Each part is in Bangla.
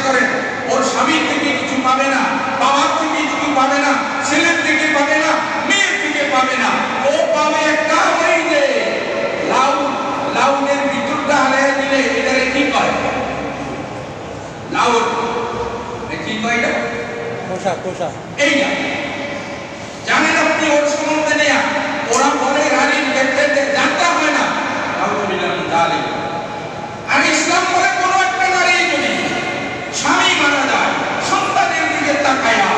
করেন, ওর স্বামীর থেকে কিছু পাবে না, বাবার থেকে কিছু পাবে না, ছেলের থেকে পাবে না, মেয়ের থেকে পাবে না, ও পাবে একটা ওই যে লাউনের ভিতরটা হারিয়ে দিলে এটারে কি কয়? লাউর কি কয়? এটা কোষা কোষা। এই না জানেন আপনি ওর সম্বন্ধে নেয়া, ওরা বলে রানীর দেখতে জানতে হয় না। আর ইসলাম বলে কোন একটা নারী যদি স্বামী মারা যায়, সন্তানের দিকে তাকায়া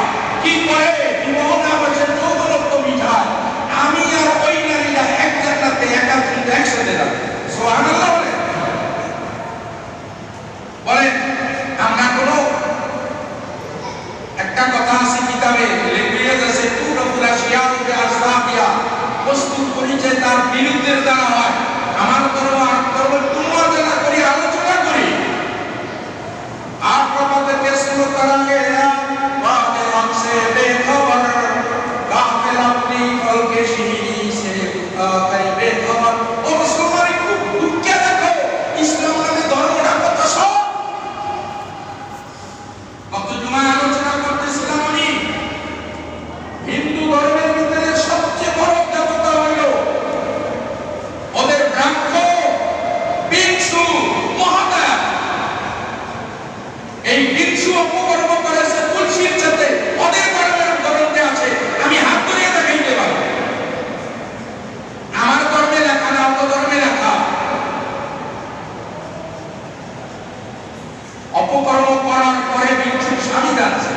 কি করে বিবাহ না বসে চৌবলক্ষ মিঠাই, আমি আর ওই নারীরা এক জান্নাতে একসাথে যাবো। সুবহানাল্লাহ বলেন। আমরা কোনো একটা কথা আছে কিতাবে লেখা আছে, তুরফুলা শিয়াউবে আসবাবিয়া, বস্তুর পরিচয় তার বিরুদ্ধের দ্বারা হয়। আমার ধর্ম আর ধর্ম তোমরা জানা করি, আলোচনা করি। আর প্রবাদকে শুরু করাঙ্গে বাদে हमसे बेखबर गाफिल अपनी फल के शीरी से कई बेखबर। ও মুসলমান খুব দুঃখে দেখো, ইসলাম নামে ধর্মটা কত সব। কত জুমায় আলোচনা করতেছিলাম আমি, হিন্দু ধর্মের ভিতরে সবচেয়ে বড় দেবতা হইল ওদের ব্রাহ্ম বিষ্ণু মহাদেব। এই বিষ্ণু অপকর্ম করেছে তুলসীর সাথে, ওদের ধর্মের ধর্মে আছে। আমি হাত ধরিয়ে দেখাইতে পারবো, আমার ধর্মে লেখা না অন্য ধর্মে লেখা। অপকর্ম করার পরে বিষ্ণু স্বামী যাচ্ছে,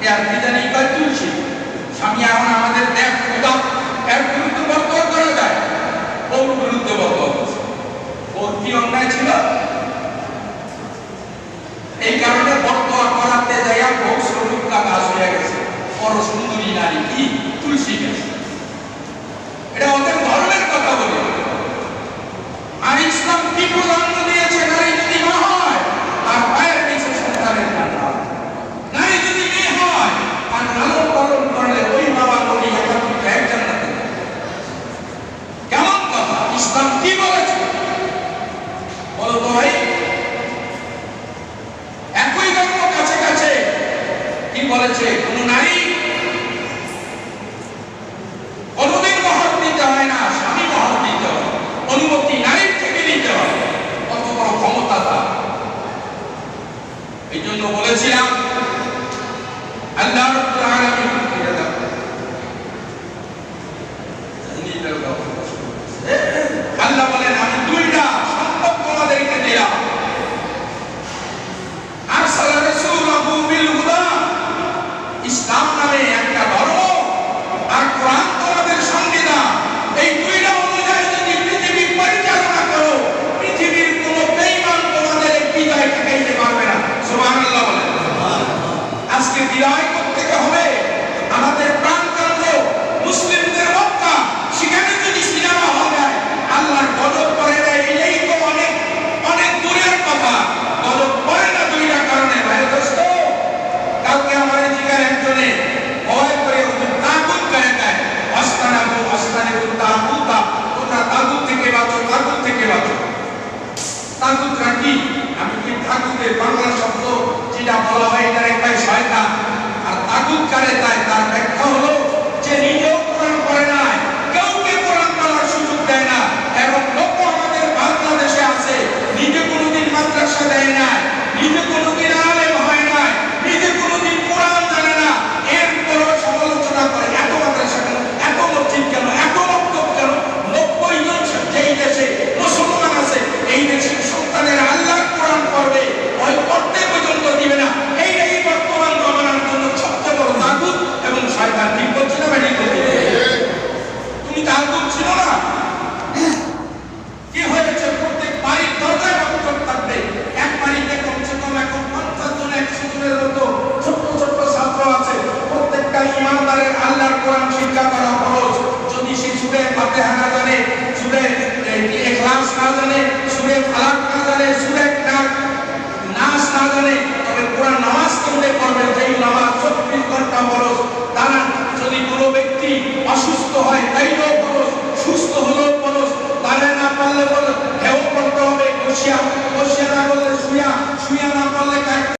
এর কি জানি কয় তুলসী স্বামী। এখন আমাদের দেখ খোদা, এর বিরুদ্ধে বক্তব্য করা যায়, ওর বিরুদ্ধে বক্তব্য করছে। ওর কি অন্যায় ছিল? এই কারণে বক্তব্য করাতে যাইয়া বহু শ্রমিকরা গাছ হয়ে গেছে। বড় সুন্দরী নারী কি তুলসী গাছ। এটা ওদের ধর্মের কথা বলে। আর ইসলাম কি প্রাধান্য দিয়েছে? নারী যদি মা হয় আর পায়ের নিচে সন্তানের কান্না, নারী যদি মেয়ে হয় আর লালন পালন করলে ওই বাবা নবী এক জান্নাতে। কেমন কথা? ইসলাম কি বলেছে বলো তো ভাই? একই ধর্ম কাছে কাছে কি বলেছে? কোন নারী কোনদিন মহর দিতে হয় না, স্বামী মহর দিতে হয়, অনুমতি নারীর থেকে নিতে হয়। কত বড় ক্ষমতা তার। এই জন্য বলেছিলাম আল্লাহ রাব্বুল আলামিন আল্লাহ বলেন, আমি দুইটা সম্পদ তোমাদেরকে দিলাম। আরসালা রাসূলাহু বিল হুদা, ইসলাম নামে একটা ধর্ম, আর কোরআন তোমাদের সংবিধান। এই দুইটা অনুযায়ী যদি পৃথিবী পরিচালনা করো, পৃথিবীর কোনো বেঈমান তোমাদের বিজয় ঠেকাইতে পারবে না। সুবহানাল্লাহ বলেন। আজকে বিজয় করতে হবে আমাদের প্রাণকেন্দ্র মুসলিমদের মক্কা, সেখানে যদি সিনেমা হল হয় আল্লাহর গজব পড়ে না। এই তো অনেক অনেক দূরের কথা, গজব পড়ে না দুইটা কারণে। ভাই দোস্ত, কালকে আমার জিগার একজনে ভয় করে তাগুত করে দেয়, আস্তানাবু তাগুতা, তোমরা তাগুত থেকে বাঁচো, তাগুত থেকে বাঁচো। তাগুতরা কি? আমি কি তাগুতের বাংলা শব্দ যেটা বলা হয় এটার একটাই শয়তান। আর তাগুত কারে তাই তার ব্যাখ্যা হলো যে নিজেও